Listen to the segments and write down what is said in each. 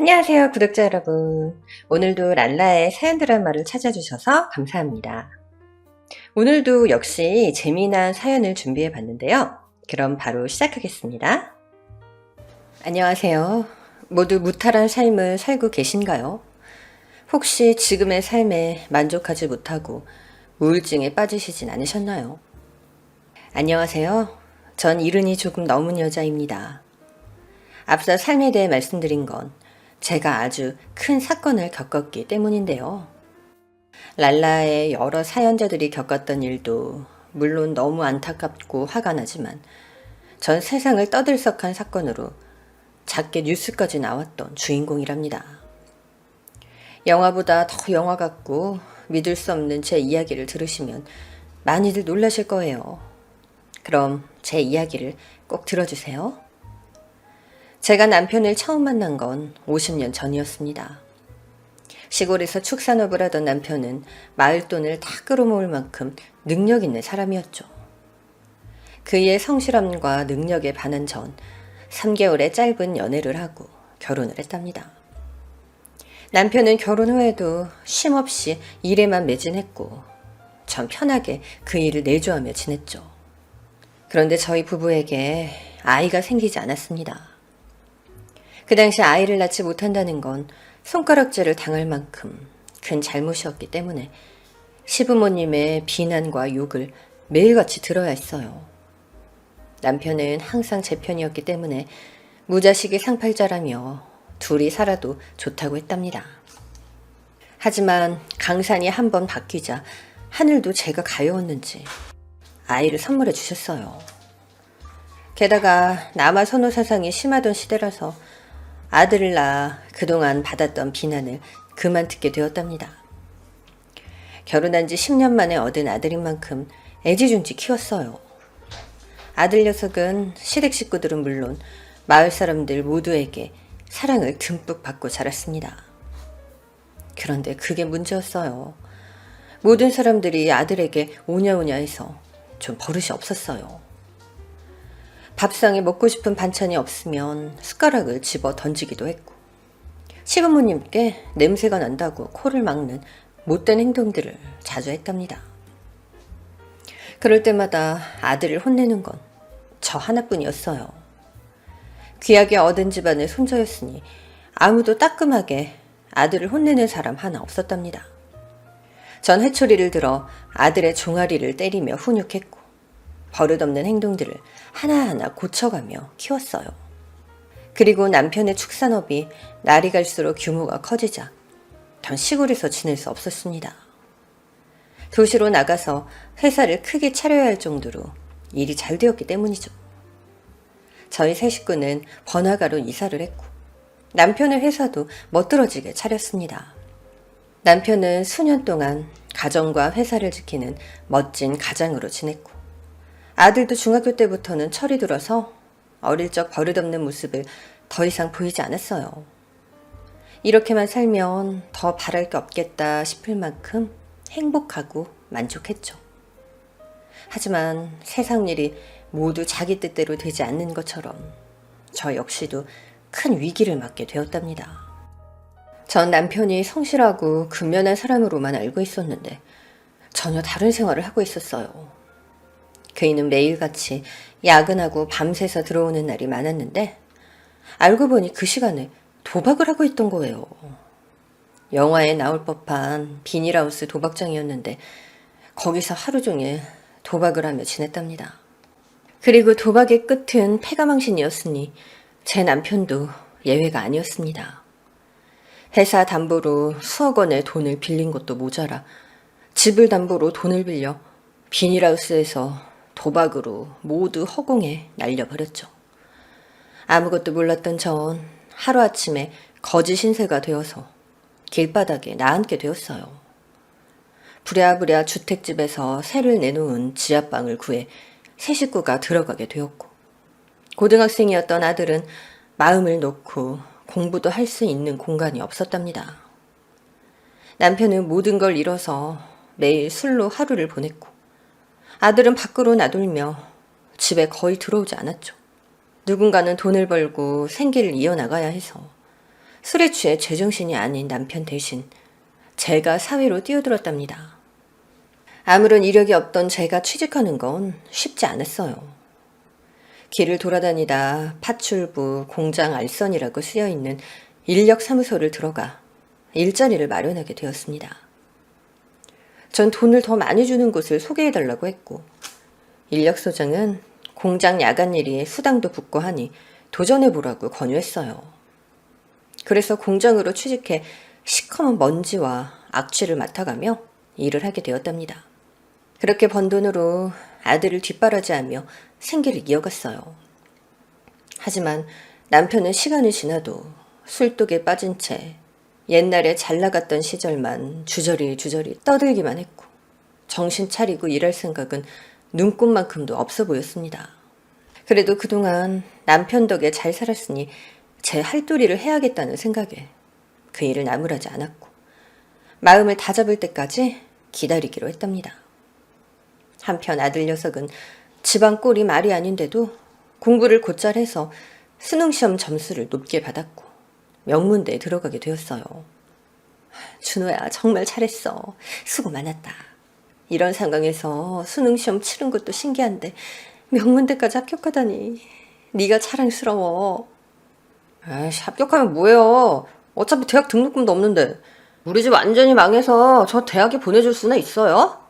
안녕하세요, 구독자 여러분. 오늘도 랄라의 사연 드라마를 찾아주셔서 감사합니다. 오늘도 역시 재미난 사연을 준비해 봤는데요. 그럼 바로 시작하겠습니다. 안녕하세요. 모두 무탈한 삶을 살고 계신가요? 혹시 지금의 삶에 만족하지 못하고 우울증에 빠지시진 않으셨나요? 안녕하세요. 전 이른이 조금 넘은 여자입니다. 앞서 삶에 대해 말씀드린 건 제가 아주 큰 사건을 겪었기 때문인데요. 랄라의 여러 사연자들이 겪었던 일도 물론 너무 안타깝고 화가 나지만 전 세상을 떠들썩한 사건으로 작게 뉴스까지 나왔던 주인공이랍니다. 영화보다 더 영화 같고 믿을 수 없는 제 이야기를 들으시면 많이들 놀라실 거예요. 그럼 제 이야기를 꼭 들어주세요. 제가 남편을 처음 만난 건 50년 전이었습니다. 시골에서 축산업을 하던 남편은 마을 돈을 다 끌어모을 만큼 능력 있는 사람이었죠. 그의 성실함과 능력에 반한 전 3개월의 짧은 연애를 하고 결혼을 했답니다. 남편은 결혼 후에도 쉼없이 일에만 매진했고 전 편하게 그 일을 내조하며 지냈죠. 그런데 저희 부부에게 아이가 생기지 않았습니다. 그 당시 아이를 낳지 못한다는 건 손가락질을 당할 만큼 큰 잘못이었기 때문에 시부모님의 비난과 욕을 매일같이 들어야 했어요. 남편은 항상 제 편이었기 때문에 무자식의 상팔자라며 둘이 살아도 좋다고 했답니다. 하지만 강산이 한번 바뀌자 하늘도 제가 가여웠는지 아이를 선물해 주셨어요. 게다가 남아 선호 사상이 심하던 시대라서 아들을 낳아 그동안 받았던 비난을 그만 듣게 되었답니다. 결혼한 지 10년 만에 얻은 아들인 만큼 애지중지 키웠어요. 아들 녀석은 시댁 식구들은 물론 마을 사람들 모두에게 사랑을 듬뿍 받고 자랐습니다. 그런데 그게 문제였어요. 모든 사람들이 아들에게 오냐오냐 해서 좀 버릇이 없었어요. 밥상에 먹고 싶은 반찬이 없으면 숟가락을 집어 던지기도 했고 시부모님께 냄새가 난다고 코를 막는 못된 행동들을 자주 했답니다. 그럴 때마다 아들을 혼내는 건 저 하나뿐이었어요. 귀하게 얻은 집안의 손자였으니 아무도 따끔하게 아들을 혼내는 사람 하나 없었답니다. 전 회초리를 들어 아들의 종아리를 때리며 훈육했고 버릇없는 행동들을 하나하나 고쳐가며 키웠어요. 그리고 남편의 축산업이 날이 갈수록 규모가 커지자 전 시골에서 지낼 수 없었습니다. 도시로 나가서 회사를 크게 차려야 할 정도로 일이 잘 되었기 때문이죠. 저희 세 식구는 번화가로 이사를 했고 남편의 회사도 멋들어지게 차렸습니다. 남편은 수년 동안 가정과 회사를 지키는 멋진 가장으로 지냈고 아들도 중학교 때부터는 철이 들어서 어릴 적 버릇없는 모습을 더 이상 보이지 않았어요. 이렇게만 살면 더 바랄 게 없겠다 싶을 만큼 행복하고 만족했죠. 하지만 세상 일이 모두 자기 뜻대로 되지 않는 것처럼 저 역시도 큰 위기를 맞게 되었답니다. 전 남편이 성실하고 근면한 사람으로만 알고 있었는데 전혀 다른 생활을 하고 있었어요. 그이는 매일같이 야근하고 밤새서 들어오는 날이 많았는데 알고 보니 그 시간에 도박을 하고 있던 거예요. 영화에 나올 법한 비닐하우스 도박장이었는데 거기서 하루 종일 도박을 하며 지냈답니다. 그리고 도박의 끝은 패가망신이었으니 제 남편도 예외가 아니었습니다. 회사 담보로 수억 원의 돈을 빌린 것도 모자라 집을 담보로 돈을 빌려 비닐하우스에서 도박으로 모두 허공에 날려버렸죠. 아무것도 몰랐던 전 하루아침에 거지 신세가 되어서 길바닥에 나앉게 되었어요. 부랴부랴 주택집에서 새를 내놓은 지하방을 구해 세 식구가 들어가게 되었고 고등학생이었던 아들은 마음을 놓고 공부도 할 수 있는 공간이 없었답니다. 남편은 모든 걸 잃어서 매일 술로 하루를 보냈고 아들은 밖으로 나돌며 집에 거의 들어오지 않았죠. 누군가는 돈을 벌고 생계를 이어나가야 해서 술에 취해 제정신이 아닌 남편 대신 제가 사회로 뛰어들었답니다. 아무런 이력이 없던 제가 취직하는 건 쉽지 않았어요. 길을 돌아다니다 파출부, 공장 알선이라고 쓰여있는 인력사무소를 들어가 일자리를 마련하게 되었습니다. 전 돈을 더 많이 주는 곳을 소개해달라고 했고, 인력소장은 공장 야간 일이 수당도 붙고 하니 도전해보라고 권유했어요. 그래서 공장으로 취직해 시커먼 먼지와 악취를 맡아가며 일을 하게 되었답니다. 그렇게 번 돈으로 아들을 뒷바라지하며 생계를 이어갔어요. 하지만 남편은 시간이 지나도 술독에 빠진 채 옛날에 잘 나갔던 시절만 주저리 떠들기만 했고, 정신 차리고 일할 생각은 눈꽃만큼도 없어 보였습니다. 그래도 그동안 남편 덕에 잘 살았으니 제 할도리를 해야겠다는 생각에 그 일을 나무라지 않았고, 마음을 다잡을 때까지 기다리기로 했답니다. 한편 아들 녀석은 집안 꼴이 말이 아닌데도 공부를 곧잘 해서 수능시험 점수를 높게 받았고 명문대에 들어가게 되었어요. 준호야, 정말 잘했어. 수고 많았다. 이런 상황에서 수능시험 치른 것도 신기한데 명문대까지 합격하다니 네가 자랑스러워. 아이씨, 합격하면 뭐예요. 어차피 대학 등록금도 없는데. 우리 집 완전히 망해서 저 대학에 보내줄 수나 있어요?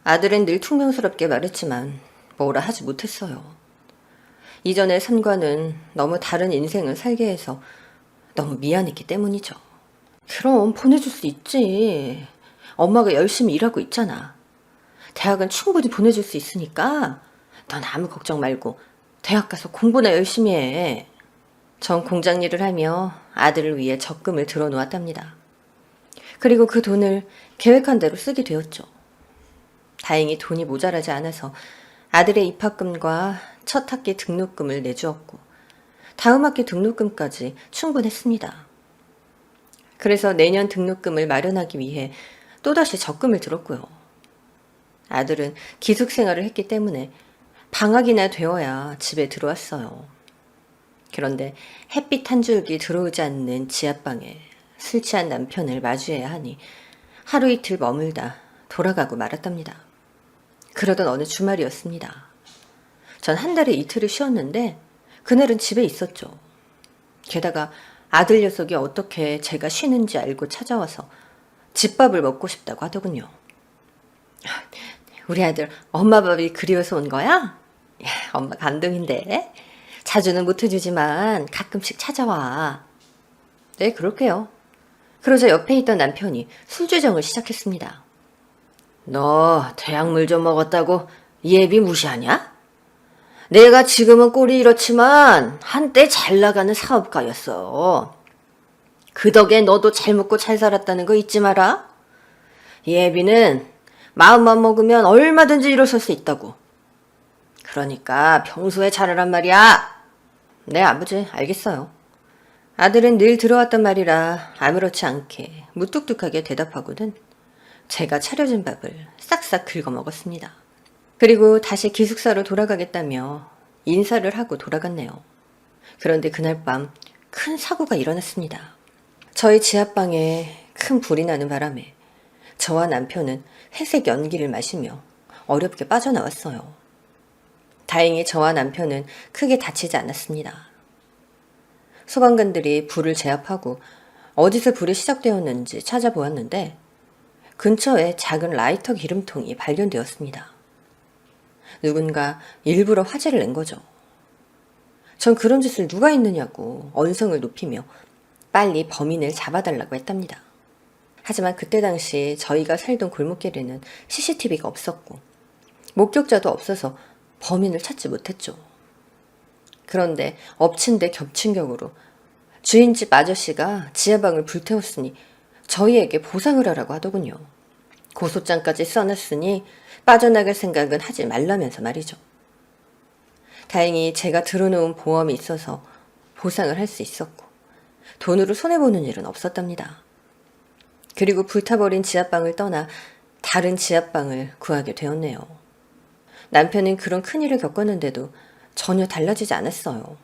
아들은 늘 퉁명스럽게 말했지만 뭐라 하지 못했어요. 이전의 선과는 너무 다른 인생을 살게 해서 너무 미안했기 때문이죠. 그럼 보내줄 수 있지. 엄마가 열심히 일하고 있잖아. 대학은 충분히 보내줄 수 있으니까 넌 아무 걱정 말고 대학 가서 공부나 열심히 해. 전 공장 일을 하며 아들을 위해 적금을 들어놓았답니다. 그리고 그 돈을 계획한 대로 쓰게 되었죠. 다행히 돈이 모자라지 않아서 아들의 입학금과 첫 학기 등록금을 내주었고, 다음 학기 등록금까지 충분했습니다. 그래서 내년 등록금을 마련하기 위해 또다시 적금을 들었고요. 아들은 기숙생활을 했기 때문에 방학이나 되어야 집에 들어왔어요. 그런데 햇빛 한 줄기 들어오지 않는 지하방에 술 취한 남편을 마주해야 하니 하루 이틀 머물다 돌아가고 말았답니다. 그러던 어느 주말이었습니다. 전 한 달에 이틀을 쉬었는데 그날은 집에 있었죠. 게다가 아들 녀석이 어떻게 제가 쉬는지 알고 찾아와서 집밥을 먹고 싶다고 하더군요. 우리 아들 엄마 밥이 그리워서 온 거야? 야, 엄마 감동인데. 자주는 못 해주지만 가끔씩 찾아와. 네, 그럴게요. 그러자 옆에 있던 남편이 술주정을 시작했습니다. 너 대학물 좀 먹었다고 예비 무시하냐? 내가 지금은 꼴이 이렇지만 한때 잘 나가는 사업가였어. 그 덕에 너도 잘 먹고 잘 살았다는 거 잊지 마라. 예비는 마음만 먹으면 얼마든지 일어설 수 있다고. 그러니까 평소에 잘하란 말이야. 네, 아버지, 알겠어요. 아들은 늘 들어왔던 말이라 아무렇지 않게 무뚝뚝하게 대답하고는 제가 차려준 밥을 싹싹 긁어 먹었습니다. 그리고 다시 기숙사로 돌아가겠다며 인사를 하고 돌아갔네요. 그런데 그날 밤 큰 사고가 일어났습니다. 저희 지하방에 큰 불이 나는 바람에 저와 남편은 회색 연기를 마시며 어렵게 빠져나왔어요. 다행히 저와 남편은 크게 다치지 않았습니다. 소방관들이 불을 제압하고 어디서 불이 시작되었는지 찾아보았는데 근처에 작은 라이터 기름통이 발견되었습니다. 누군가 일부러 화재를 낸 거죠. 전 그런 짓을 누가 했느냐고 언성을 높이며 빨리 범인을 잡아달라고 했답니다. 하지만 그때 당시 저희가 살던 골목길에는 CCTV가 없었고 목격자도 없어서 범인을 찾지 못했죠. 그런데 엎친 데 겹친 격으로 주인집 아저씨가 지하방을 불태웠으니 저희에게 보상을 하라고 하더군요. 고소장까지 써놨으니 빠져나갈 생각은 하지 말라면서 말이죠. 다행히 제가 들어놓은 보험이 있어서 보상을 할 수 있었고 돈으로 손해보는 일은 없었답니다. 그리고 불타버린 지하방을 떠나 다른 지하방을 구하게 되었네요. 남편은 그런 큰일을 겪었는데도 전혀 달라지지 않았어요.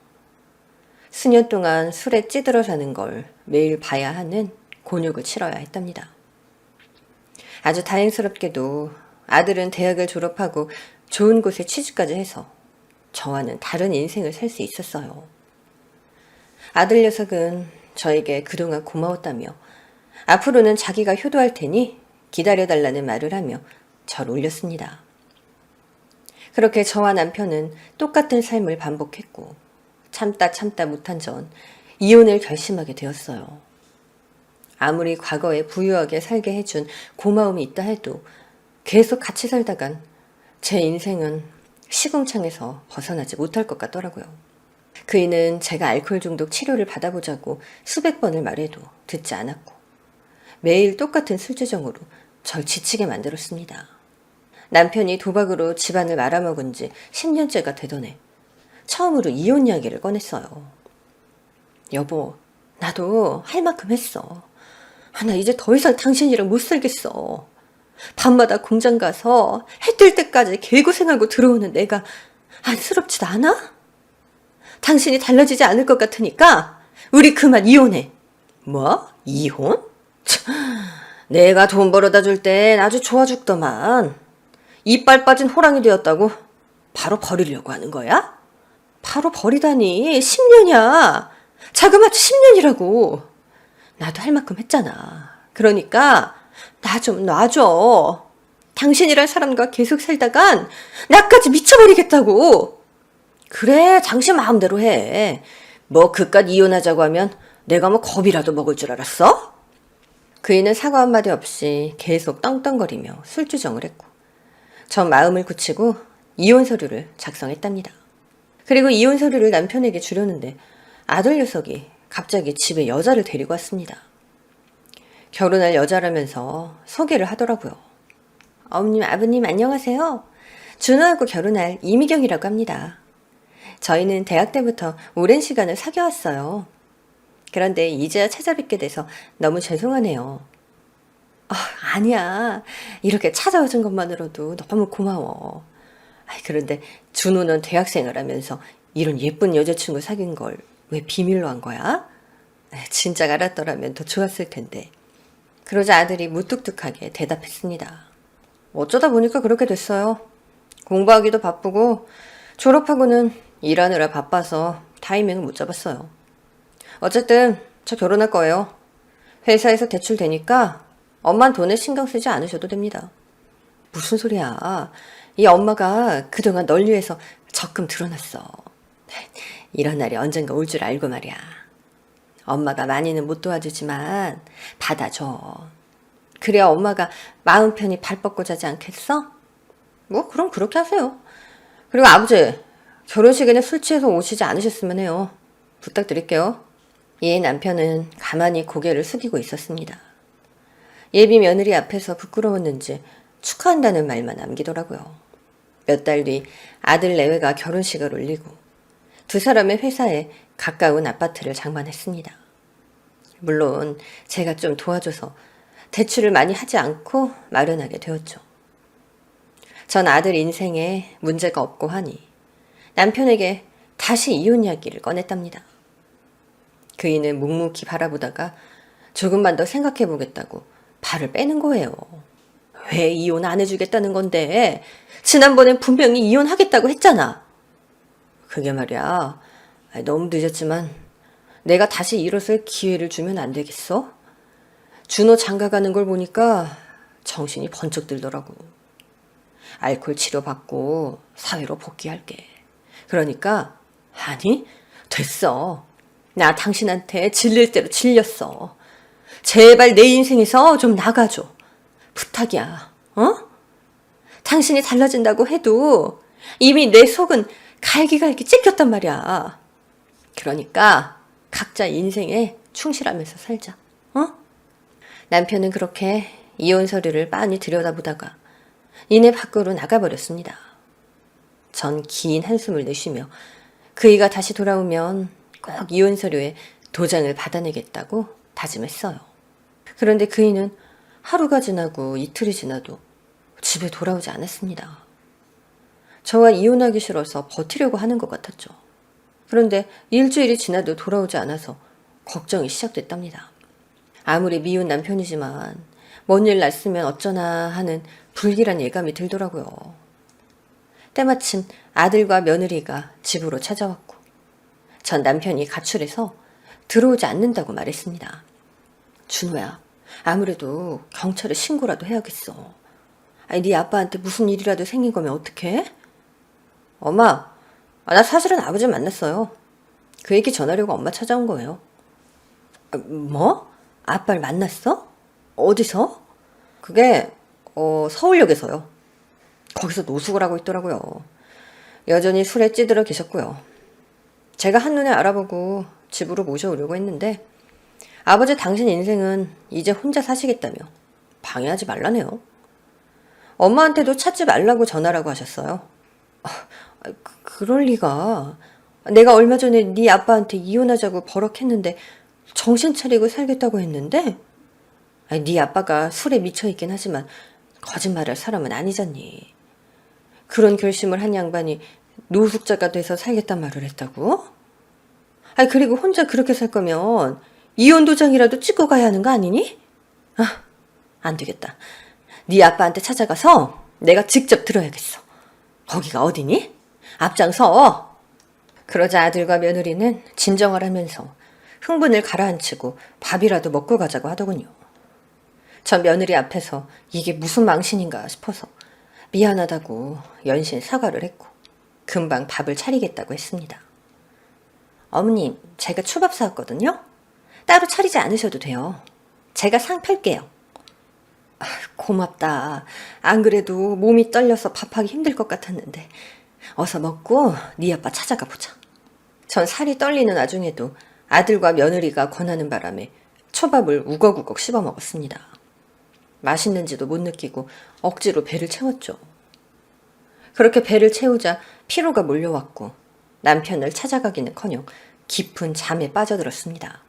수년 동안 술에 찌들어 사는 걸 매일 봐야 하는 곤욕을 치러야 했답니다. 아주 다행스럽게도 아들은 대학을 졸업하고 좋은 곳에 취직까지 해서 저와는 다른 인생을 살 수 있었어요. 아들 녀석은 저에게 그동안 고마웠다며 앞으로는 자기가 효도할 테니 기다려달라는 말을 하며 저를 울렸습니다. 그렇게 저와 남편은 똑같은 삶을 반복했고 참다 못한 전 이혼을 결심하게 되었어요. 아무리 과거에 부유하게 살게 해준 고마움이 있다 해도 계속 같이 살다간 제 인생은 시궁창에서 벗어나지 못할 것 같더라고요. 그이는 제가 알코올 중독 치료를 받아보자고 수백 번을 말해도 듣지 않았고 매일 똑같은 술주정으로 절 지치게 만들었습니다. 남편이 도박으로 집안을 말아먹은 지 10년째가 되던 해 처음으로 이혼 이야기를 꺼냈어요. 여보, 나도 할 만큼 했어. 나 이제 더 이상 당신이랑 못 살겠어. 밤마다 공장 가서 해 뜰 때까지 개고생하고 들어오는 내가 안쓰럽지도 않아? 당신이 달라지지 않을 것 같으니까 우리 그만 이혼해. 뭐? 이혼? 내가 돈 벌어다 줄 땐 아주 좋아 죽더만. 이빨 빠진 호랑이 되었다고 바로 버리려고 하는 거야? 바로 버리다니 10년이야. 자그마치 10년이라고. 나도 할 만큼 했잖아. 그러니까 나 좀 놔줘. 당신이란 사람과 계속 살다간 나까지 미쳐버리겠다고. 그래, 당신 마음대로 해. 뭐 그깟 이혼하자고 하면 내가 뭐 겁이라도 먹을 줄 알았어? 그이는 사과 한마디 없이 계속 떵떵거리며 술주정을 했고 전 마음을 굳히고 이혼 서류를 작성했답니다. 그리고 이혼 서류를 남편에게 주려는데 아들 녀석이 갑자기 집에 여자를 데리고 왔습니다. 결혼할 여자라면서 소개를 하더라고요. 어머님, 아버님 안녕하세요. 준호하고 결혼할 이미경이라고 합니다. 저희는 대학 때부터 오랜 시간을 사귀어왔어요. 그런데 이제야 찾아뵙게 돼서 너무 죄송하네요. 아니야. 이렇게 찾아와준 것만으로도 너무 고마워. 그런데 준호는 대학생을 하면서 이런 예쁜 여자친구 사귄 걸 왜 비밀로 한 거야? 진작 알았더라면 더 좋았을 텐데. 그러자 아들이 무뚝뚝하게 대답했습니다. 어쩌다 보니까 그렇게 됐어요. 공부하기도 바쁘고 졸업하고는 일하느라 바빠서 타이밍을 못 잡았어요. 어쨌든 저 결혼할 거예요. 회사에서 대출 되니까 엄만 돈에 신경 쓰지 않으셔도 됩니다. 무슨 소리야. 이 엄마가 그동안 널 위해서 적금 들어놨어. 이런 날이 언젠가 올 줄 알고 말이야. 엄마가 많이는 못 도와주지만 받아줘. 그래야 엄마가 마음 편히 발 뻗고 자지 않겠어? 뭐 그럼 그렇게 하세요. 그리고 아버지, 결혼식에는 술 취해서 오시지 않으셨으면 해요. 부탁드릴게요. 이에 남편은 가만히 고개를 숙이고 있었습니다. 예비 며느리 앞에서 부끄러웠는지 축하한다는 말만 남기더라고요. 몇 달 뒤 아들 내외가 결혼식을 올리고 두 사람의 회사에 가까운 아파트를 장만했습니다. 물론 제가 좀 도와줘서 대출을 많이 하지 않고 마련하게 되었죠. 전 아들 인생에 문제가 없고 하니 남편에게 다시 이혼 이야기를 꺼냈답니다. 그이는 묵묵히 바라보다가 조금만 더 생각해보겠다고 발을 빼는 거예요. 왜 이혼 안 해주겠다는 건데? 지난번엔 분명히 이혼하겠다고 했잖아. 그게 말이야. 너무 늦었지만 내가 다시 일어설 기회를 주면 안 되겠어? 준호 장가가는 걸 보니까 정신이 번쩍 들더라고. 알코올 치료받고 사회로 복귀할게. 그러니까 아니 됐어. 나 당신한테 질릴 대로 질렸어. 제발 내 인생에서 좀 나가줘. 부탁이야. 당신이 달라진다고 해도 이미 내 속은 갈기갈기 찢겼단 말이야. 그러니까 각자 인생에 충실하면서 살자. 남편은 그렇게 이혼 서류를 빤히 들여다보다가 이내 밖으로 나가버렸습니다. 전 긴 한숨을 내쉬며 그이가 다시 돌아오면 꼭 이혼 서류에 도장을 받아내겠다고 다짐했어요. 그런데 그이는 하루가 지나고 이틀이 지나도 집에 돌아오지 않았습니다. 저와 이혼하기 싫어서 버티려고 하는 것 같았죠. 그런데 일주일이 지나도 돌아오지 않아서 걱정이 시작됐답니다. 아무리 미운 남편이지만 뭔 일 났으면 어쩌나 하는 불길한 예감이 들더라고요. 때마침 아들과 며느리가 집으로 찾아왔고 전 남편이 가출해서 들어오지 않는다고 말했습니다. 준호야, 아무래도 경찰에 신고라도 해야겠어. 아니, 네 아빠한테 무슨 일이라도 생긴 거면 어떡해? 엄마, 나 사실은 아버지 만났어요. 그 얘기 전하려고 엄마 찾아온 거예요. 뭐? 아빠를 만났어? 어디서? 그게 서울역에서요. 거기서 노숙을 하고 있더라고요. 여전히 술에 찌들어 계셨고요. 제가 한눈에 알아보고 집으로 모셔오려고 했는데 아버지 당신 인생은 이제 혼자 사시겠다며 방해하지 말라네요. 엄마한테도 찾지 말라고 전하라고 하셨어요. 그럴 리가. 내가 얼마 전에 네 아빠한테 이혼하자고 버럭했는데 정신 차리고 살겠다고 했는데 네 아빠가 술에 미쳐있긴 하지만 거짓말할 사람은 아니잖니. 그런 결심을 한 양반이 노숙자가 돼서 살겠단 말을 했다고? 그리고 혼자 그렇게 살 거면 이혼 도장이라도 찍고 가야 하는 거 아니니? 안 되겠다. 네 아빠한테 찾아가서 내가 직접 들어야겠어. 거기가 어디니? 앞장서. 그러자 아들과 며느리는 진정을 하면서 흥분을 가라앉히고 밥이라도 먹고 가자고 하더군요. 전 며느리 앞에서 이게 무슨 망신인가 싶어서 미안하다고 연신 사과를 했고 금방 밥을 차리겠다고 했습니다. 어머님, 제가 초밥 사왔거든요. 따로 차리지 않으셔도 돼요. 제가 상 펼게요. 고맙다. 안 그래도 몸이 떨려서 밥하기 힘들 것 같았는데 어서 먹고 네 아빠 찾아가 보자. 전 살이 떨리는 와중에도 아들과 며느리가 권하는 바람에 초밥을 우걱우걱 씹어 먹었습니다. 맛있는지도 못 느끼고 억지로 배를 채웠죠. 그렇게 배를 채우자 피로가 몰려왔고 남편을 찾아가기는커녕 깊은 잠에 빠져들었습니다.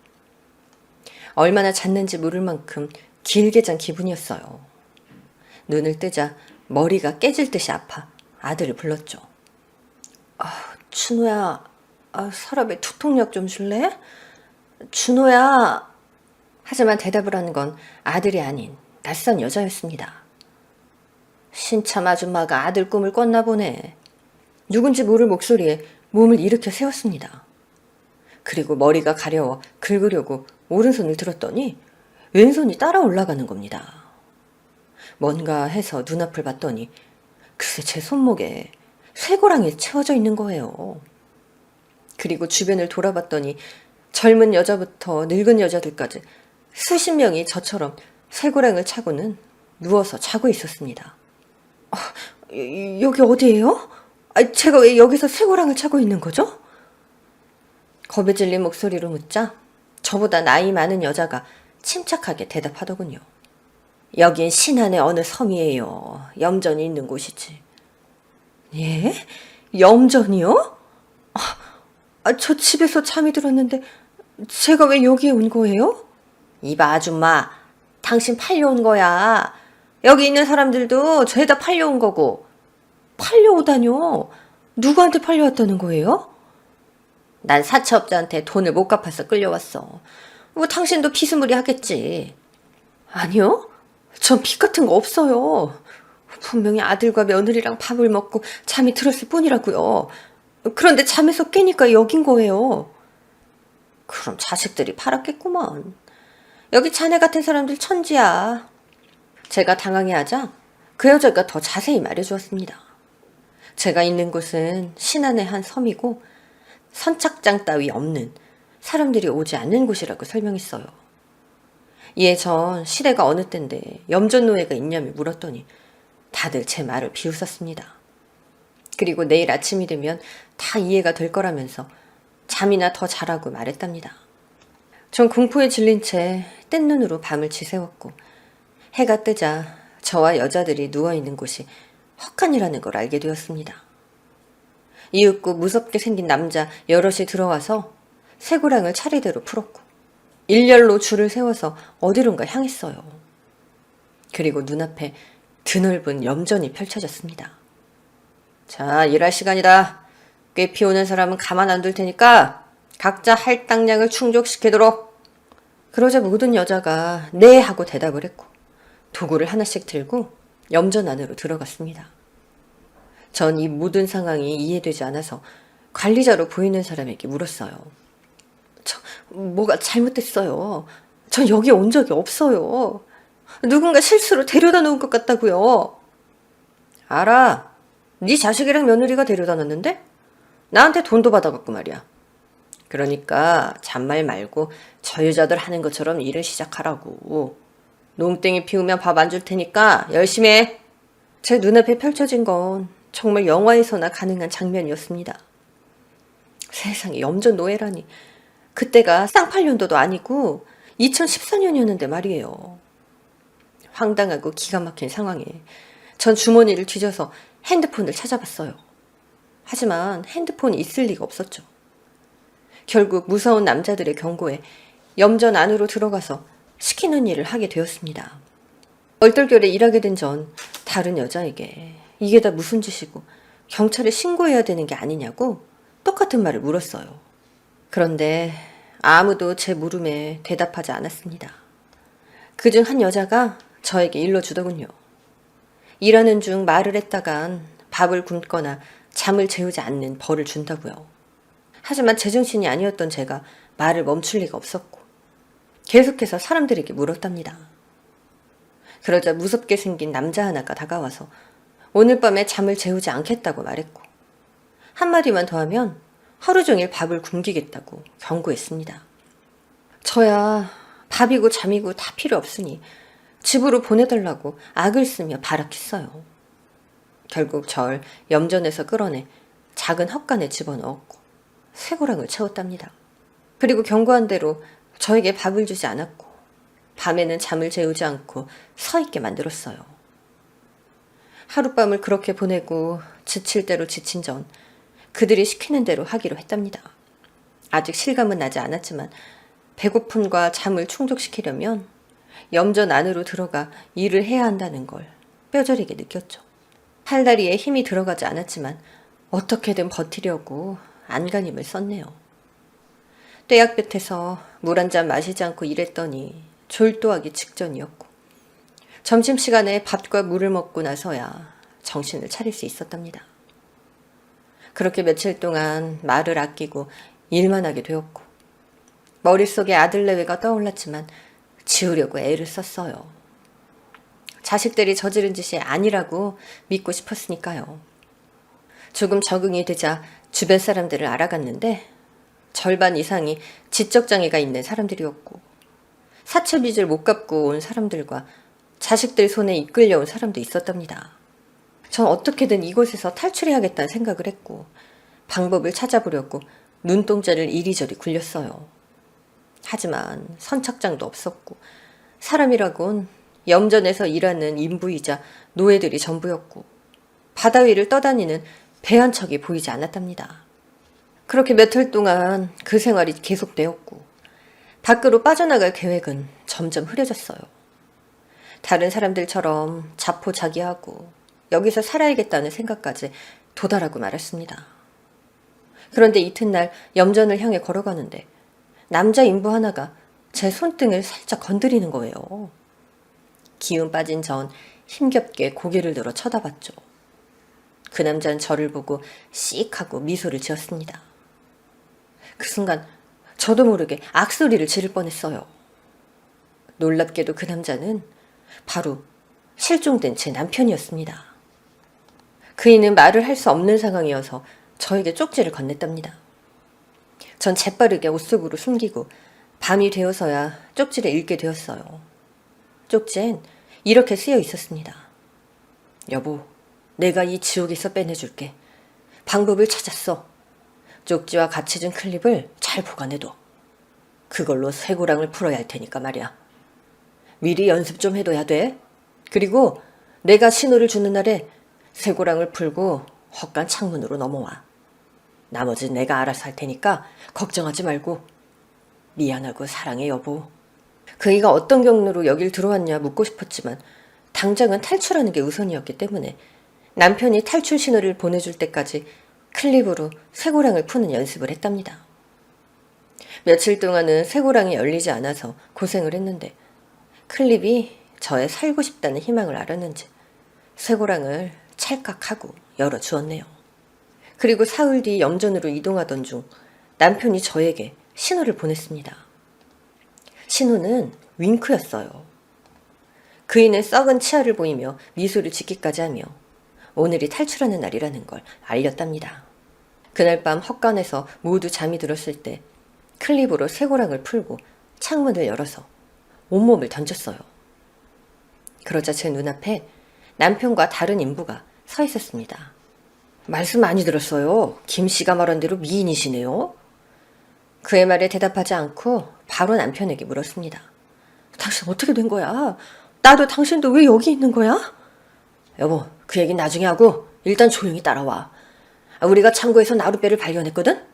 얼마나 잤는지 모를 만큼 길게 잔 기분이었어요. 눈을 뜨자 머리가 깨질 듯이 아파 아들을 불렀죠. 준호야, 서랍에 두통약 좀 줄래? 준호야. 하지만 대답을 하는 건 아들이 아닌 낯선 여자였습니다. 신참 아줌마가 아들 꿈을 꿨나 보네. 누군지 모를 목소리에 몸을 일으켜 세웠습니다. 그리고 머리가 가려워 긁으려고 오른손을 들었더니 왼손이 따라 올라가는 겁니다. 뭔가 해서 눈앞을 봤더니 글쎄 제 손목에 쇠고랑이 채워져 있는 거예요. 그리고 주변을 돌아봤더니 젊은 여자부터 늙은 여자들까지 수십 명이 저처럼 쇠고랑을 차고는 누워서 자고 있었습니다. 여기 어디예요? 제가 왜 여기서 쇠고랑을 차고 있는 거죠? 겁에 질린 목소리로 묻자 저보다 나이 많은 여자가 침착하게 대답하더군요. 여긴 신안의 어느 섬이에요. 염전이 있는 곳이지. 예? 염전이요? 저 집에서 잠이 들었는데 제가 왜 여기에 온 거예요? 이봐 아줌마, 당신 팔려온 거야. 여기 있는 사람들도 죄다 팔려온 거고. 팔려오다뇨? 누구한테 팔려왔다는 거예요? 난 사채업자한테 돈을 못 갚아서 끌려왔어. 뭐 당신도 비스무리 하겠지. 아니요, 전 빚 같은 거 없어요. 분명히 아들과 며느리랑 밥을 먹고 잠이 들었을 뿐이라고요. 그런데 잠에서 깨니까 여긴 거예요. 그럼 자식들이 팔았겠구먼. 여기 자네 같은 사람들 천지야. 제가 당황해하자 그 여자가 더 자세히 말해주었습니다. 제가 있는 곳은 신안의 한 섬이고 선착장 따위 없는, 사람들이 오지 않는 곳이라고 설명했어요. 이에 전 시대가 어느 때인데 염전노예가 있냐며 물었더니 다들 제 말을 비웃었습니다. 그리고 내일 아침이 되면 다 이해가 될 거라면서 잠이나 더 자라고 말했답니다. 전 공포에 질린 채 뜬 눈으로 밤을 지새웠고 해가 뜨자 저와 여자들이 누워있는 곳이 헛간이라는 걸 알게 되었습니다. 이윽고 무섭게 생긴 남자 여럿이 들어와서 쇠고랑을 차례대로 풀었고 일렬로 줄을 세워서 어디론가 향했어요. 그리고 눈앞에 드넓은 염전이 펼쳐졌습니다. 자, 일할 시간이다. 꾀 피우는 사람은 가만 안 둘 테니까 각자 할당량을 충족시키도록. 그러자 모든 여자가 네 하고 대답을 했고 도구를 하나씩 들고 염전 안으로 들어갔습니다. 전 이 모든 상황이 이해되지 않아서 관리자로 보이는 사람에게 물었어요. 뭐가 잘못됐어요. 전 여기 온 적이 없어요. 누군가 실수로 데려다 놓은 것 같다고요. 알아. 네 자식이랑 며느리가 데려다 놨는데? 나한테 돈도 받아갖고 말이야. 그러니까 잔말 말고 저 여자들 하는 것처럼 일을 시작하라고. 농땡이 피우면 밥 안 줄 테니까 열심히 해. 제 눈앞에 펼쳐진 건 정말 영화에서나 가능한 장면이었습니다. 세상에 염전 노예라니. 그때가 쌍팔년도도 아니고 2014년이었는데 말이에요. 황당하고 기가 막힌 상황에 전 주머니를 뒤져서 핸드폰을 찾아봤어요. 하지만 핸드폰이 있을 리가 없었죠. 결국 무서운 남자들의 경고에 염전 안으로 들어가서 시키는 일을 하게 되었습니다. 얼떨결에 일하게 된 전 다른 여자에게 이게 다 무슨 짓이고 경찰에 신고해야 되는 게 아니냐고 똑같은 말을 물었어요. 그런데 아무도 제 물음에 대답하지 않았습니다. 그중 한 여자가 저에게 일러주더군요. 일하는 중 말을 했다간 밥을 굶거나 잠을 재우지 않는 벌을 준다고요. 하지만 제정신이 아니었던 제가 말을 멈출 리가 없었고 계속해서 사람들에게 물었답니다. 그러자 무섭게 생긴 남자 하나가 다가와서 오늘 밤에 잠을 재우지 않겠다고 말했고 한마디만 더 하면 하루 종일 밥을 굶기겠다고 경고했습니다. 저야 밥이고 잠이고 다 필요 없으니 집으로 보내달라고 악을 쓰며 발악했어요. 결국 절 염전에서 끌어내 작은 헛간에 집어넣었고 쇠고랑을 채웠답니다. 그리고 경고한 대로 저에게 밥을 주지 않았고 밤에는 잠을 재우지 않고 서 있게 만들었어요. 하룻밤을 그렇게 보내고 지칠 대로 지친 전 그들이 시키는 대로 하기로 했답니다. 아직 실감은 나지 않았지만 배고픔과 잠을 충족시키려면 염전 안으로 들어가 일을 해야 한다는 걸 뼈저리게 느꼈죠. 팔다리에 힘이 들어가지 않았지만 어떻게든 버티려고 안간힘을 썼네요. 떼약볕에서 물 한 잔 마시지 않고 일했더니 졸도하기 직전이었고 점심시간에 밥과 물을 먹고 나서야 정신을 차릴 수 있었답니다. 그렇게 며칠 동안 말을 아끼고 일만 하게 되었고 머릿속에 아들 내외가 떠올랐지만 지우려고 애를 썼어요. 자식들이 저지른 짓이 아니라고 믿고 싶었으니까요. 조금 적응이 되자 주변 사람들을 알아갔는데 절반 이상이 지적장애가 있는 사람들이었고 사채빚을 못 갚고 온 사람들과 자식들 손에 이끌려온 사람도 있었답니다. 전 어떻게든 이곳에서 탈출해야겠다는 생각을 했고 방법을 찾아보려고 눈동자를 이리저리 굴렸어요. 하지만 선착장도 없었고 사람이라곤 염전에서 일하는 인부이자 노예들이 전부였고 바다 위를 떠다니는 배 한 척이 보이지 않았답니다. 그렇게 몇 달 동안 그 생활이 계속되었고 밖으로 빠져나갈 계획은 점점 흐려졌어요. 다른 사람들처럼 자포자기하고 여기서 살아야겠다는 생각까지 도달하고 말았습니다. 그런데 이튿날 염전을 향해 걸어가는데 남자 인부 하나가 제 손등을 살짝 건드리는 거예요. 기운 빠진 전 힘겹게 고개를 들어 쳐다봤죠. 그 남자는 저를 보고 씩 하고 미소를 지었습니다. 그 순간 저도 모르게 악소리를 지를 뻔했어요. 놀랍게도 그 남자는 바로 실종된 제 남편이었습니다. 그이는 말을 할 수 없는 상황이어서 저에게 쪽지를 건넸답니다. 전 재빠르게 옷 속으로 숨기고 밤이 되어서야 쪽지를 읽게 되었어요. 쪽지엔 이렇게 쓰여 있었습니다. 여보, 내가 이 지옥에서 빼내줄게. 방법을 찾았어. 쪽지와 같이 준 클립을 잘 보관해둬. 그걸로 쇠고랑을 풀어야 할 테니까 말이야. 미리 연습 좀 해둬야 돼. 그리고 내가 신호를 주는 날에 쇠고랑을 풀고 헛간 창문으로 넘어와. 나머지는 내가 알아서 할 테니까 걱정하지 말고. 미안하고 사랑해 여보. 그이가 어떤 경로로 여길 들어왔냐 묻고 싶었지만 당장은 탈출하는 게 우선이었기 때문에 남편이 탈출 신호를 보내줄 때까지 클립으로 쇠고랑을 푸는 연습을 했답니다. 며칠 동안은 쇠고랑이 열리지 않아서 고생을 했는데 클립이 저의 살고 싶다는 희망을 알았는지 쇠고랑을 찰칵하고 열어주었네요. 그리고 사흘 뒤 염전으로 이동하던 중 남편이 저에게 신호를 보냈습니다. 신호는 윙크였어요. 그이는 썩은 치아를 보이며 미소를 짓기까지 하며 오늘이 탈출하는 날이라는 걸 알렸답니다. 그날 밤 헛간에서 모두 잠이 들었을 때 클립으로 쇠고랑을 풀고 창문을 열어서 온몸을 던졌어요. 그러자 제 눈앞에 남편과 다른 인부가 서 있었습니다. 말씀 많이 들었어요. 김 씨가 말한 대로 미인이시네요. 그의 말에 대답하지 않고 바로 남편에게 물었습니다. 당신 어떻게 된 거야? 나도 당신도 왜 여기 있는 거야? 여보, 그 얘긴 나중에 하고 일단 조용히 따라와. 우리가 창고에서 나룻배를 발견했거든?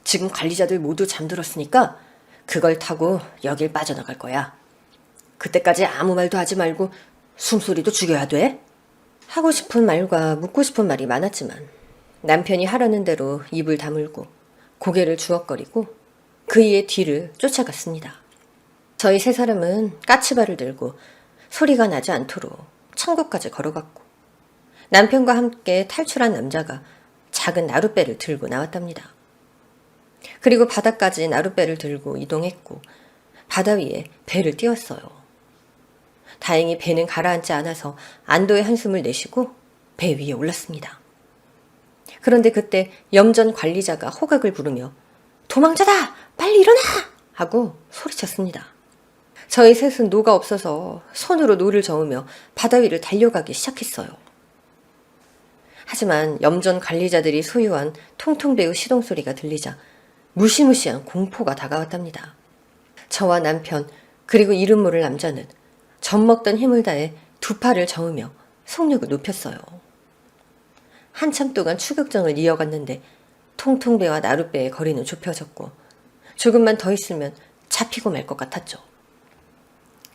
지금 관리자들 모두 잠들었으니까 그걸 타고 여길 빠져나갈 거야. 그때까지 아무 말도 하지 말고 숨소리도 죽여야 돼. 하고 싶은 말과 묻고 싶은 말이 많았지만 남편이 하라는 대로 입을 다물고 고개를 주걱거리고 그이의 뒤를 쫓아갔습니다. 저희 세 사람은 까치발을 들고 소리가 나지 않도록 창고까지 걸어갔고 남편과 함께 탈출한 남자가 작은 나룻배를 들고 나왔답니다. 그리고 바다까지 나룻배를 들고 이동했고 바다 위에 배를 띄웠어요. 다행히 배는 가라앉지 않아서 안도의 한숨을 내쉬고 배 위에 올랐습니다. 그런데 그때 염전 관리자가 호각을 부르며 도망자다! 빨리 일어나! 하고 소리쳤습니다. 저희 셋은 노가 없어서 손으로 노를 저으며 바다 위를 달려가기 시작했어요. 하지만 염전 관리자들이 소유한 통통배우 시동소리가 들리자 무시무시한 공포가 다가왔답니다. 저와 남편 그리고 이름 모를 남자는 젖먹던 힘을 다해 두 팔을 저으며 속력을 높였어요. 한참 동안 추격전을 이어갔는데 통통배와 나룻배의 거리는 좁혀졌고 조금만 더 있으면 잡히고 말 것 같았죠.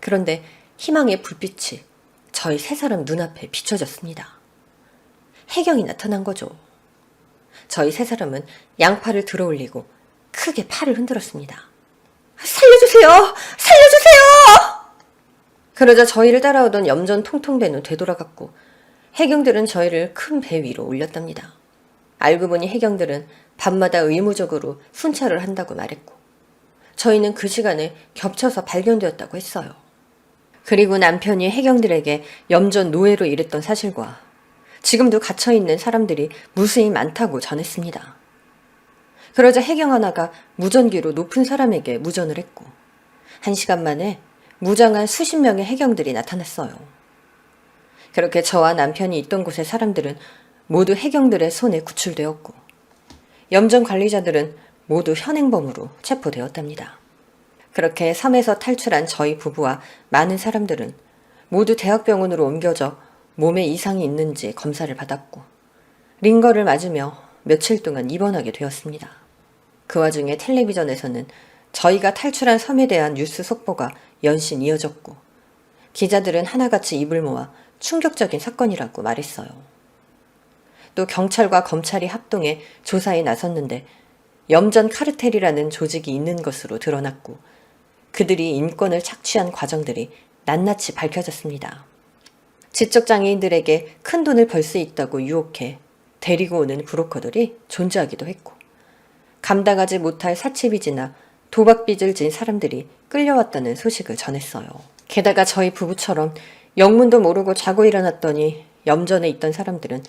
그런데 희망의 불빛이 저희 세 사람 눈앞에 비춰졌습니다. 해경이 나타난 거죠. 저희 세 사람은 양팔을 들어올리고 크게 팔을 흔들었습니다. 살려주세요! 살려주세요! 그러자 저희를 따라오던 염전 통통배는 되돌아갔고 해경들은 저희를 큰 배 위로 올렸답니다. 알고 보니 해경들은 밤마다 의무적으로 순찰을 한다고 말했고 저희는 그 시간에 겹쳐서 발견되었다고 했어요. 그리고 남편이 해경들에게 염전 노예로 일했던 사실과 지금도 갇혀있는 사람들이 무수히 많다고 전했습니다. 그러자 해경 하나가 무전기로 높은 사람에게 무전을 했고 1시간 만에 무장한 수십 명의 해경들이 나타났어요. 그렇게 저와 남편이 있던 곳의 사람들은 모두 해경들의 손에 구출되었고 염전 관리자들은 모두 현행범으로 체포되었답니다. 그렇게 섬에서 탈출한 저희 부부와 많은 사람들은 모두 대학병원으로 옮겨져 몸에 이상이 있는지 검사를 받았고 링거를 맞으며 며칠 동안 입원하게 되었습니다. 그 와중에 텔레비전에서는 저희가 탈출한 섬에 대한 뉴스 속보가 연신 이어졌고 기자들은 하나같이 입을 모아 충격적인 사건이라고 말했어요. 또 경찰과 검찰이 합동해 조사에 나섰는데 염전 카르텔이라는 조직이 있는 것으로 드러났고 그들이 인권을 착취한 과정들이 낱낱이 밝혀졌습니다. 지적장애인들에게 큰 돈을 벌 수 있다고 유혹해 데리고 오는 브로커들이 존재하기도 했고 감당하지 못할 사채빚이나 도박빚을 진 사람들이 끌려왔다는 소식을 전했어요. 게다가 저희 부부처럼 영문도 모르고 자고 일어났더니 염전에 있던 사람들은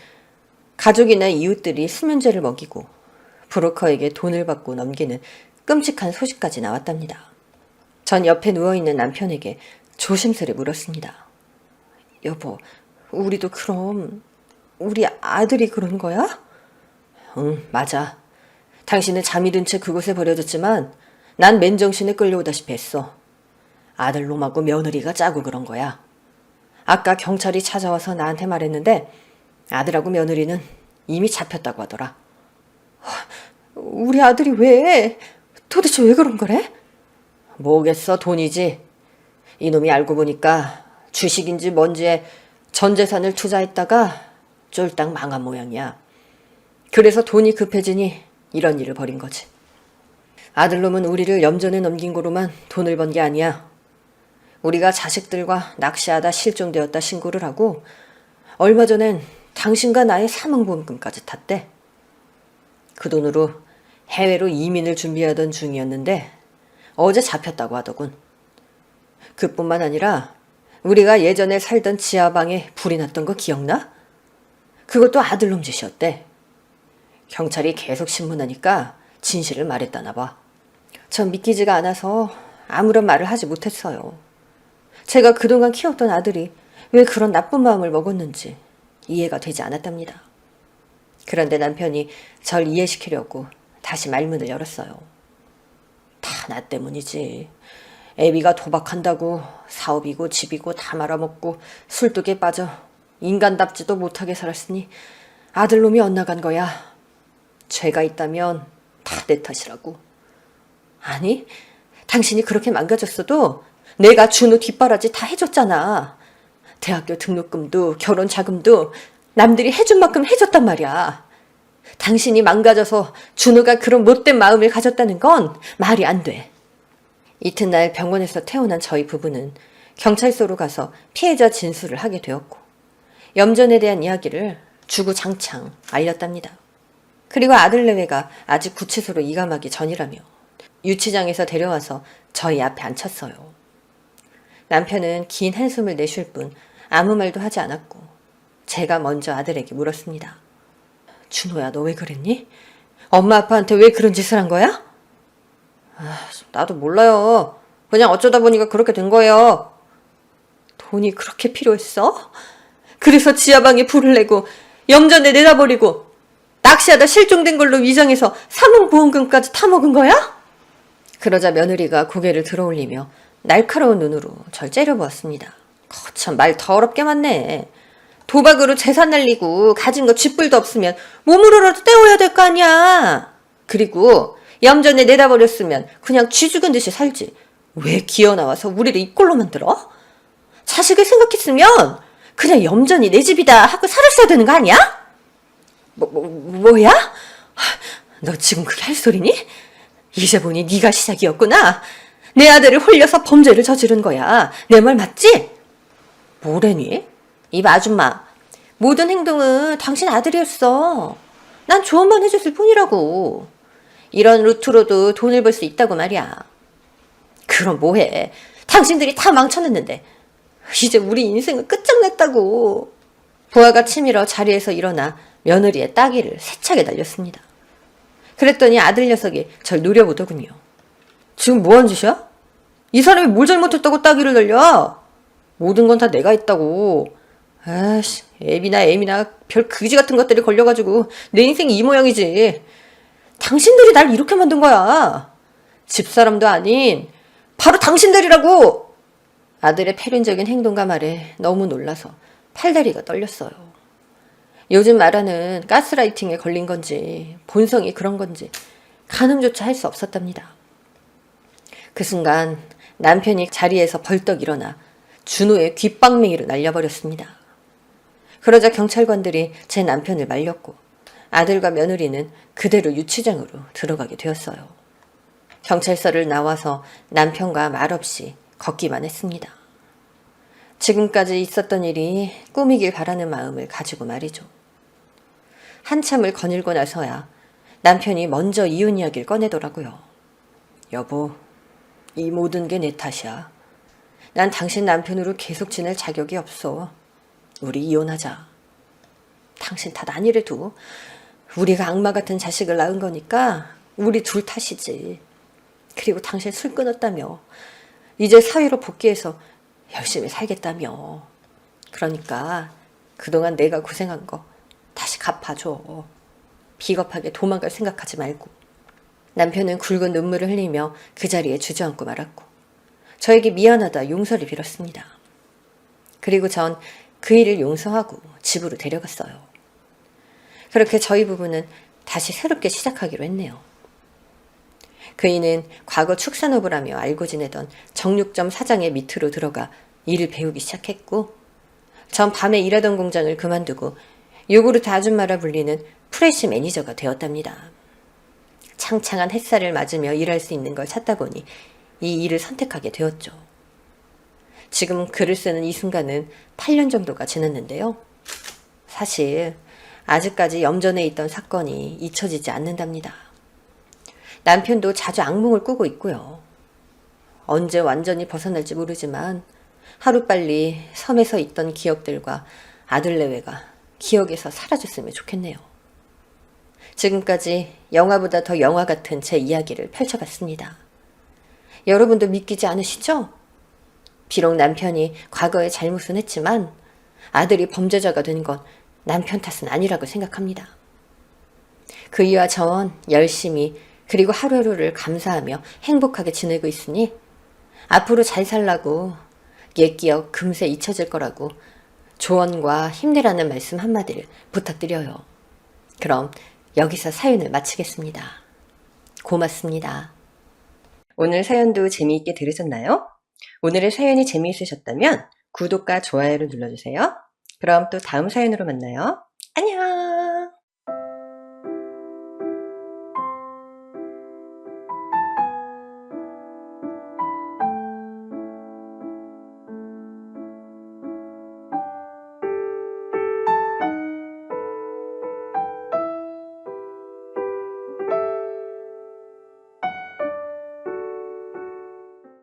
가족이나 이웃들이 수면제를 먹이고 브로커에게 돈을 받고 넘기는 끔찍한 소식까지 나왔답니다. 전 옆에 누워있는 남편에게 조심스레 물었습니다. 여보, 우리도 그럼 우리 아들이 그런 거야? 응, 맞아. 당신은 잠이 든 채 그곳에 버려졌지만 난 맨정신에 끌려오다시피 했어. 아들 놈하고 며느리가 짜고 그런 거야. 아까 경찰이 찾아와서 나한테 말했는데 아들하고 며느리는 이미 잡혔다고 하더라. 우리 아들이 왜? 도대체 왜 그런 거래? 뭐겠어, 돈이지. 이놈이 알고 보니까 주식인지 뭔지에 전 재산을 투자했다가 쫄딱 망한 모양이야. 그래서 돈이 급해지니 이런 일을 벌인 거지. 아들놈은 우리를 염전에 넘긴 거로만 돈을 번 게 아니야. 우리가 자식들과 낚시하다 실종되었다 신고를 하고 얼마 전엔 당신과 나의 사망보험금까지 탔대. 그 돈으로 해외로 이민을 준비하던 중이었는데 어제 잡혔다고 하더군. 그뿐만 아니라 우리가 예전에 살던 지하방에 불이 났던 거 기억나? 그것도 아들놈 짓이었대. 경찰이 계속 신문하니까 진실을 말했다나 봐. 전 믿기지가 않아서 아무런 말을 하지 못했어요. 제가 그동안 키웠던 아들이 왜 그런 나쁜 마음을 먹었는지 이해가 되지 않았답니다. 그런데 남편이 절 이해시키려고 다시 말문을 열었어요. 다 나 때문이지. 애비가 도박한다고 사업이고 집이고 다 말아먹고 술독에 빠져 인간답지도 못하게 살았으니 아들놈이 엇나간 거야. 죄가 있다면 다 내 탓이라고. 아니, 당신이 그렇게 망가졌어도 내가 준우 뒷바라지 다 해줬잖아. 대학교 등록금도 결혼 자금도 남들이 해준 만큼 해줬단 말이야. 당신이 망가져서 준우가 그런 못된 마음을 가졌다는 건 말이 안 돼. 이튿날 병원에서 퇴원한 저희 부부는 경찰서로 가서 피해자 진술을 하게 되었고 염전에 대한 이야기를 주구장창 알렸답니다. 그리고 아들 내외가 아직 구치소로 이감하기 전이라며 유치장에서 데려와서 저희 앞에 앉혔어요. 남편은 긴 한숨을 내쉴 뿐 아무 말도 하지 않았고 제가 먼저 아들에게 물었습니다. 준호야, 너 왜 그랬니? 엄마 아빠한테 왜 그런 짓을 한 거야? 나도 몰라요. 그냥 어쩌다 보니까 그렇게 된 거예요. 돈이 그렇게 필요했어? 그래서 지하방에 불을 내고 염전에 내다버리고 낚시하다 실종된 걸로 위장해서 사망보험금까지 타먹은 거야? 그러자 며느리가 고개를 들어올리며 날카로운 눈으로 절 째려보았습니다. 거참 말 더럽게 많네. 도박으로 재산 날리고 가진 거 쥐뿔도 없으면 몸으로라도 때워야 될 거 아니야. 그리고 염전에 내다버렸으면 그냥 쥐 죽은 듯이 살지. 왜 기어나와서 우리를 이 꼴로 만들어? 자식을 생각했으면 그냥 염전이 내 집이다 하고 살았어야 되는 거 아니야? 뭐야? 너 지금 그게 할 소리니? 이제 보니 네가 시작이었구나. 내 아들을 홀려서 범죄를 저지른 거야. 내 말 맞지? 뭐래니? 이 아줌마, 모든 행동은 당신 아들이었어. 난 조언만 해줬을 뿐이라고. 이런 루트로도 돈을 벌 수 있다고 말이야. 그럼 뭐해? 당신들이 다 망쳐냈는데 이제 우리 인생은 끝장냈다고. 부하가 치밀어 자리에서 일어나 며느리의 따귀를 세차게 날렸습니다. 그랬더니 아들 녀석이 절 노려보더군요. 지금 뭐한 짓이야? 이 사람이 뭘 잘못했다고 따귀를 날려? 모든 건 다 내가 했다고. 아이씨, 애미나 별 그지 같은 것들이 걸려가지고 내 인생이 이 모양이지. 당신들이 날 이렇게 만든 거야. 집사람도 아닌 바로 당신들이라고. 아들의 패륜적인 행동과 말에 너무 놀라서 팔다리가 떨렸어요. 요즘 말하는 가스라이팅에 걸린 건지 본성이 그런 건지 가늠조차 할 수 없었답니다. 그 순간 남편이 자리에서 벌떡 일어나 준호의 귓방맹이를 날려버렸습니다. 그러자 경찰관들이 제 남편을 말렸고 아들과 며느리는 그대로 유치장으로 들어가게 되었어요. 경찰서를 나와서 남편과 말없이 걷기만 했습니다. 지금까지 있었던 일이 꿈이길 바라는 마음을 가지고 말이죠. 한참을 거닐고 나서야 남편이 먼저 이혼 이야기를 꺼내더라고요. 여보, 이 모든 게 내 탓이야. 난 당신 남편으로 계속 지낼 자격이 없어. 우리 이혼하자. 당신 탓 아니래도 우리가 악마 같은 자식을 낳은 거니까 우리 둘 탓이지. 그리고 당신 술 끊었다며. 이제 사회로 복귀해서 열심히 살겠다며. 그러니까 그동안 내가 고생한 거 다시 갚아줘. 비겁하게 도망갈 생각하지 말고. 남편은 굵은 눈물을 흘리며 그 자리에 주저앉고 말았고 저에게 미안하다 용서를 빌었습니다. 그리고 전 그 일을 용서하고 집으로 데려갔어요. 그렇게 저희 부부는 다시 새롭게 시작하기로 했네요. 그이는 과거 축산업을 하며 알고 지내던 정육점 사장의 밑으로 들어가 일을 배우기 시작했고 전 밤에 일하던 공장을 그만두고 요구르트 아줌마라 불리는 프레시 매니저가 되었답니다. 창창한 햇살을 맞으며 일할 수 있는 걸 찾다 보니 이 일을 선택하게 되었죠. 지금 글을 쓰는 이 순간은 8년 정도가 지났는데요. 사실 아직까지 염전에 있던 사건이 잊혀지지 않는답니다. 남편도 자주 악몽을 꾸고 있고요. 언제 완전히 벗어날지 모르지만 하루빨리 섬에서 있던 기억들과 아들 내외가 기억에서 사라졌으면 좋겠네요. 지금까지 영화보다 더 영화 같은 제 이야기를 펼쳐봤습니다. 여러분도 믿기지 않으시죠? 비록 남편이 과거에 잘못은 했지만 아들이 범죄자가 된 건 남편 탓은 아니라고 생각합니다. 그이와 전 열심히 그리고 하루하루를 감사하며 행복하게 지내고 있으니 앞으로 잘 살라고 옛 기억 금세 잊혀질 거라고 조언과 힘내라는 말씀 한마디를 부탁드려요. 그럼 여기서 사연을 마치겠습니다. 고맙습니다. 오늘 사연도 재미있게 들으셨나요? 오늘의 사연이 재미있으셨다면 구독과 좋아요를 눌러주세요. 그럼 또 다음 사연으로 만나요. 안녕!